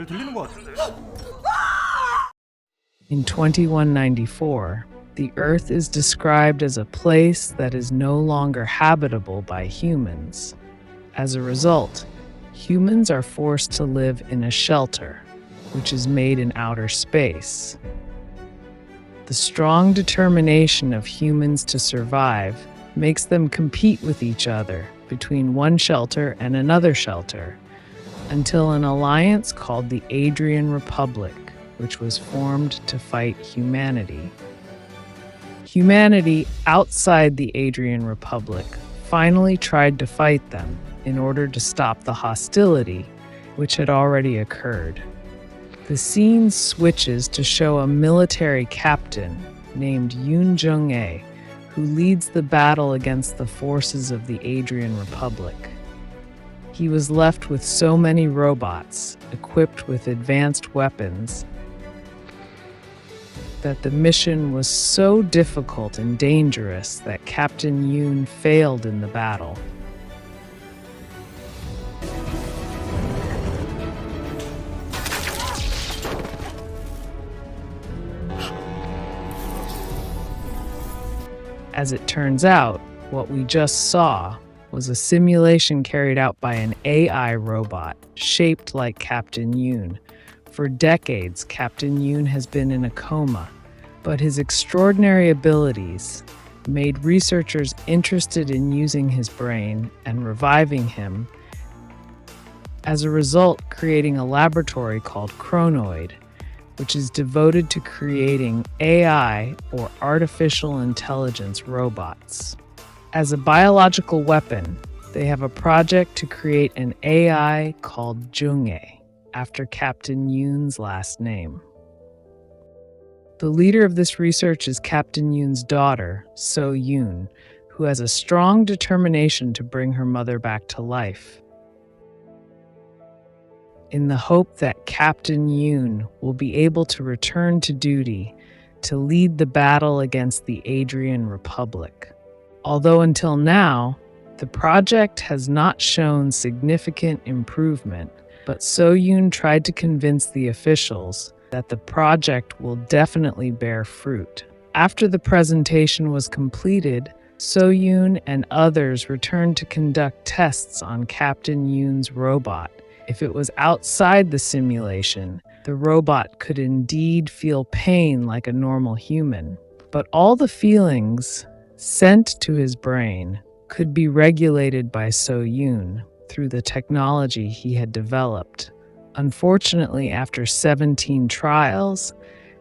잘 들리는 것 같은데. In 2194, the Earth is described as a place that is no longer habitable by humans. As a result, humans are forced to live in a shelter, which is made in outer space. The strong determination of humans to survive makes them compete with each other between one shelter and another shelter, until an alliance called the Adrian Republic, which was formed to fight humanity. Humanity outside the Adrian Republic finally tried to fight them in order to stop the hostility, which had already occurred. The scene switches to show a military captain named Yoon Jung-ae, who leads the battle against the forces of the Adrian Republic. He was left with so many robots equipped with advanced weapons that the mission was so difficult and dangerous that Captain Yoon failed in the battle. As it turns out, what we just saw was a simulation carried out by an AI robot shaped like Captain Yoon. For decades, Captain Yoon has been in a coma, but his extraordinary abilities made researchers interested in using his brain and reviving him. As a result, creating a laboratory called Chronoid, which is devoted to creating AI, or artificial intelligence robots. As a biological weapon, they have a project to create an AI called Jung-ae, after Captain Yoon's last name. The leader of this research is Captain Yoon's daughter, So-yoon, who has a strong determination to bring her mother back to life. In the hope that Captain Yoon will be able to return to duty to lead the battle against the Adrian Republic. Although until now, the project has not shown significant improvement, but So-yoon tried to convince the officials that the project will definitely bear fruit. After the presentation was completed, So-yoon and others returned to conduct tests on Captain Yoon's robot. If it was outside the simulation, the robot could indeed feel pain like a normal human. But all the feelings sent to his brain could be regulated by So-yoon through the technology he had developed. Unfortunately, after 17 trials,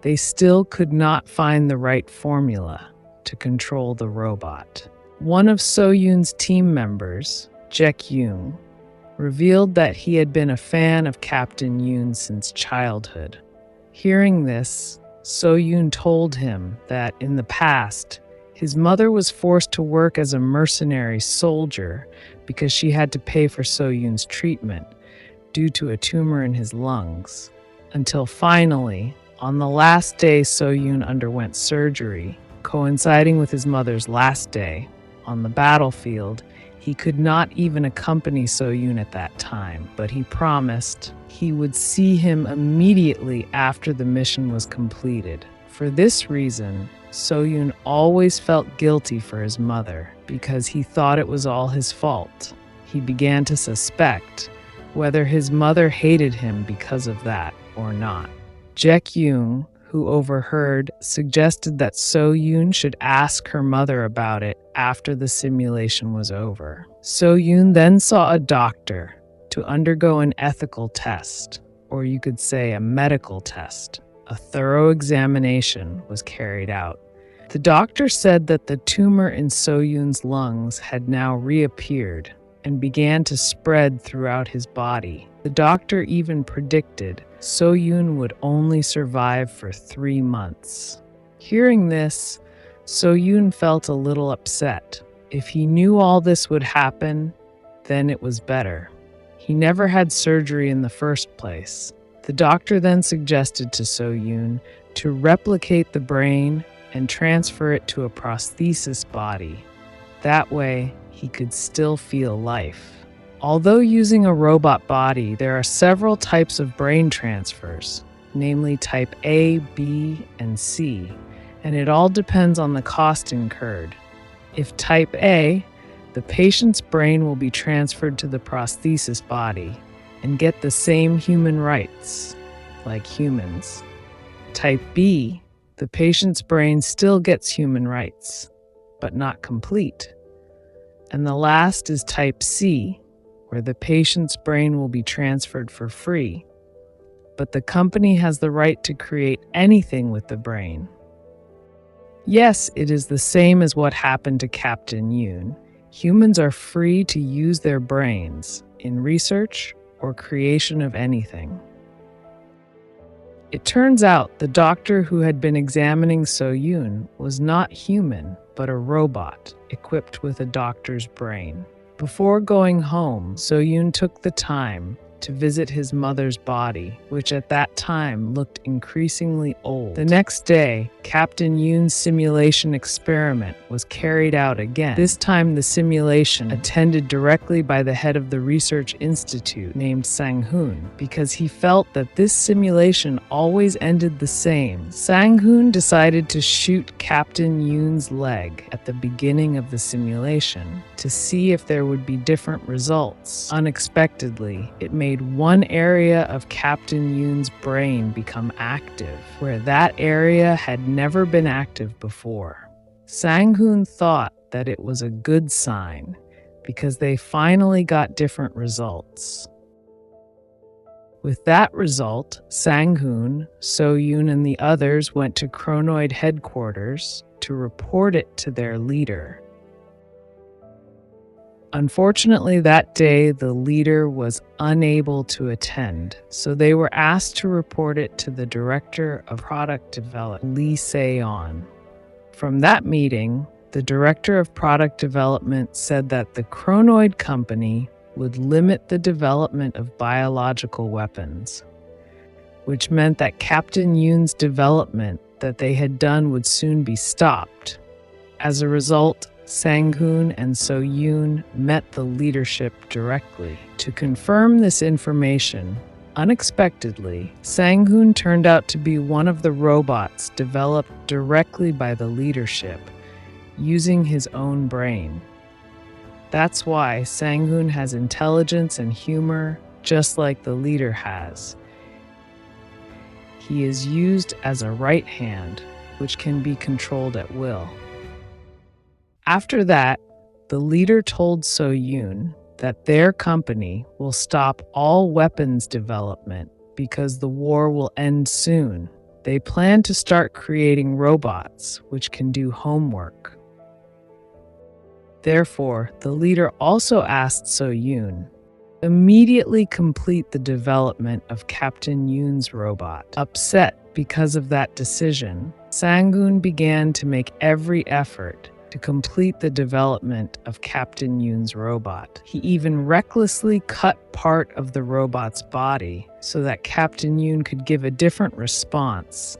they still could not find the right formula to control the robot. One of So-yoon's team members, Jae-kyung, revealed that he had been a fan of Captain Yoon since childhood. Hearing this, So-yoon told him that in the past, his mother was forced to work as a mercenary soldier because she had to pay for So-yoon's treatment due to a tumor in his lungs. Until finally, on the last day So-yoon underwent surgery, coinciding with his mother's last day on the battlefield, he could not even accompany So-yoon at that time, but he promised he would see him immediately after the mission was completed. For this reason, So-yoon always felt guilty for his mother because he thought it was all his fault. He began to suspect whether his mother hated him because of that or not. Jae-kyung, who overheard, suggested that So-yoon should ask her mother about it after the simulation was over. So-yoon then saw a doctor to undergo an ethical test, or you could say a medical test. A thorough examination was carried out. The doctor said that the tumor in So-yoon's lungs had now reappeared and began to spread throughout his body. The doctor even predicted So-yoon would only survive for 3 months. Hearing this, So-yoon felt a little upset. If he knew all this would happen, then it was better. He never had surgery in the first place. The doctor then suggested to So-yoon to replicate the brain and transfer it to a prosthesis body. That way, he could still feel life. Although using a robot body, there are several types of brain transfers, namely type A, B, and C, and it all depends on the cost incurred. If type A, the patient's brain will be transferred to the prosthesis body and get the same human rights, like humans. Type B, the patient's brain still gets human rights, but not complete. And the last is type C, where the patient's brain will be transferred for free, but the company has the right to create anything with the brain. Yes, it is the same as what happened to Captain Yoon. Humans are free to use their brains in research or creation of anything. It turns out the doctor who had been examining So-yoon was not human, but a robot equipped with a doctor's brain. Before going home, So-yoon took the time to visit his mother's body, which at that time looked increasingly old. The next day, Captain Yoon's simulation experiment was carried out again. This time the simulation attended directly by the head of the research institute named Sang-hoon, because he felt that this simulation always ended the same. Sang-hoon decided to shoot Captain Yoon's leg at the beginning of the simulation to see if there would be different results. Unexpectedly, it made one area of Captain Yoon's brain become active, where that area had never been active before. Sang-hoon thought that it was a good sign, because they finally got different results. With that result, Sang-hoon, So-yoon, and the others went to Chronoid headquarters to report it to their leader. Unfortunately, that day, the leader was unable to attend, so they were asked to report it to the director of product development, Lee Se-on. From that meeting, the director of product development said that the Chronoid company would limit the development of biological weapons, which meant that Captain Yoon's development that they had done would soon be stopped. As a result, Sang-hoon and So-yoon met the leadership directly. To confirm this information, unexpectedly, Sang-hoon turned out to be one of the robots developed directly by the leadership, using his own brain. That's why Sang-hoon has intelligence and humor just like the leader has. He is used as a right hand, which can be controlled at will. After that, the leader told So-yoon that their company will stop all weapons development because the war will end soon. They plan to start creating robots which can do homework. Therefore, the leader also asked So-yoon to immediately complete the development of Captain Yoon's robot. Upset because of that decision, Sang-hoon began to make every effort to complete the development of Captain Yoon's robot. He even recklessly cut part of the robot's body so that Captain Yoon could give a different response.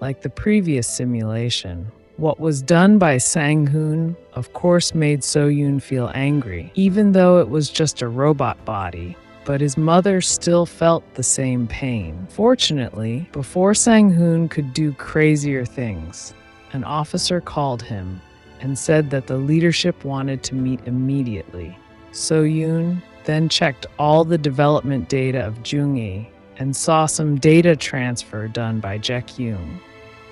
Like the previous simulation, what was done by Sang-hoon, of course, made So-yoon feel angry, even though it was just a robot body. But his mother still felt the same pain. Fortunately, before Sang-hoon could do crazier things, an officer called him and said that the leadership wanted to meet immediately. So-yoon then checked all the development data of Jung-hee and saw some data transfer done by Jae-kyung.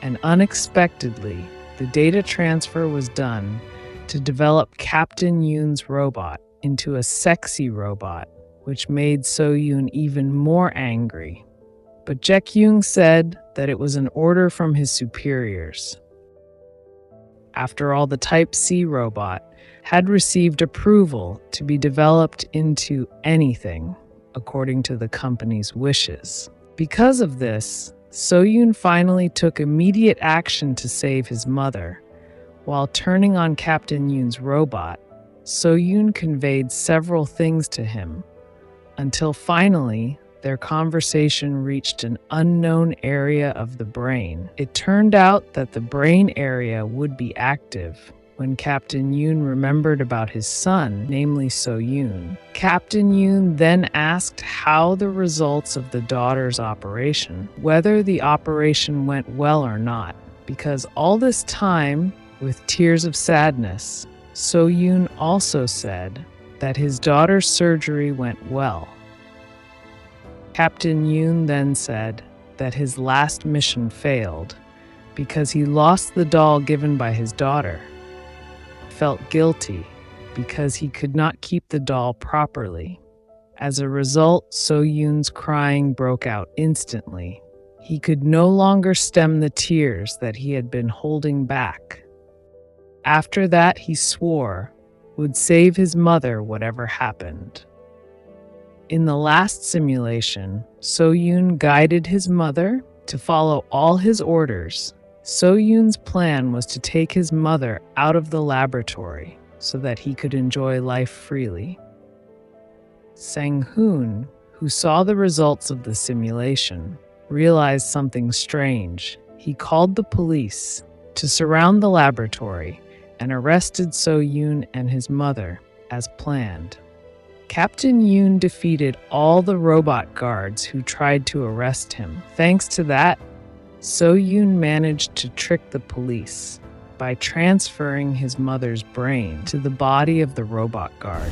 And unexpectedly, the data transfer was done to develop Captain Yoon's robot into a sexy robot, which made So-yoon even more angry. But Jae-kyung said that it was an order from his superiors. After all, the Type C robot had received approval to be developed into anything, according to the company's wishes. Because of this, So-yoon finally took immediate action to save his mother. While turning on Captain Yoon's robot, So-yoon conveyed several things to him, until finally, their conversation reached an unknown area of the brain. It turned out that the brain area would be active when Captain Yoon remembered about his son, namely So-yoon. Captain Yoon then asked how the results of the daughter's operation, whether the operation went well or not, because all this time, with tears of sadness, So-yoon also said that his daughter's surgery went well. Captain Yoon then said that his last mission failed because he lost the doll given by his daughter. He felt guilty because he could not keep the doll properly. As a result, So-yoon's crying broke out instantly. He could no longer stem the tears that he had been holding back. After that, he swore would save his mother whatever happened. In the last simulation, So-yoon guided his mother to follow all his orders. So-yoon's plan was to take his mother out of the laboratory so that he could enjoy life freely. Sang-hoon, who saw the results of the simulation, realized something strange. He called the police to surround the laboratory and arrested So-yoon and his mother as planned. Captain Yoon defeated all the robot guards who tried to arrest him. Thanks to that, So-yoon managed to trick the police by transferring his mother's brain to the body of the robot guard.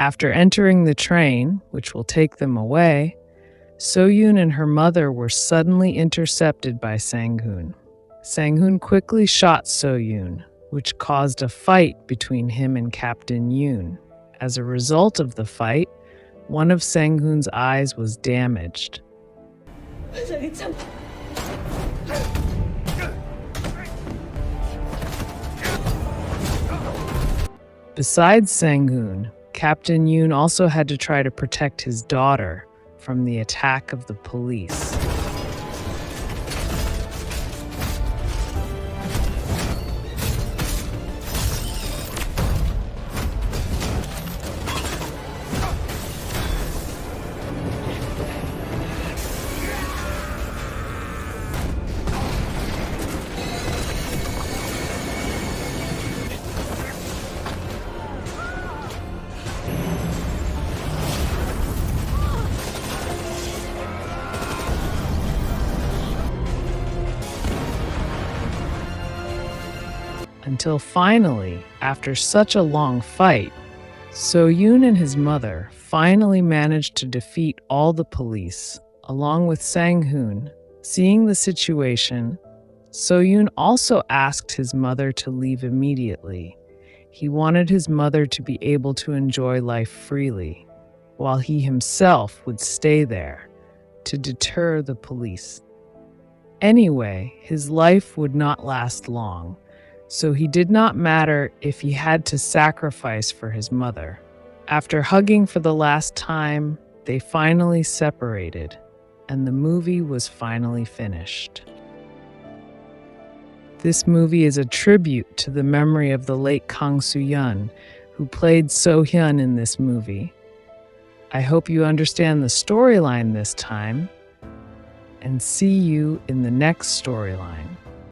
After entering the train, which will take them away, So-yoon and her mother were suddenly intercepted by Sang-hoon. Sang-hoon quickly shot So-yoon, which caused a fight between him and Captain Yoon. As a result of the fight, one of Sang-hoon's eyes was damaged. Besides Sang-hoon, Captain Yoon also had to try to protect his daughter from the attack of the police. Until finally, after such a long fight, So-yoon and his mother finally managed to defeat all the police, along with Sang-hoon. Seeing the situation, So-yoon also asked his mother to leave immediately. He wanted his mother to be able to enjoy life freely, while he himself would stay there to deter the police. Anyway, his life would not last long, so he did not matter if he had to sacrifice for his mother. After hugging for the last time, they finally separated, and the movie was finally finished. This movie is a tribute to the memory of the late Kang Soo-hyun, who played So-hyun in this movie. I hope you understand the storyline this time, and see you in the next storyline.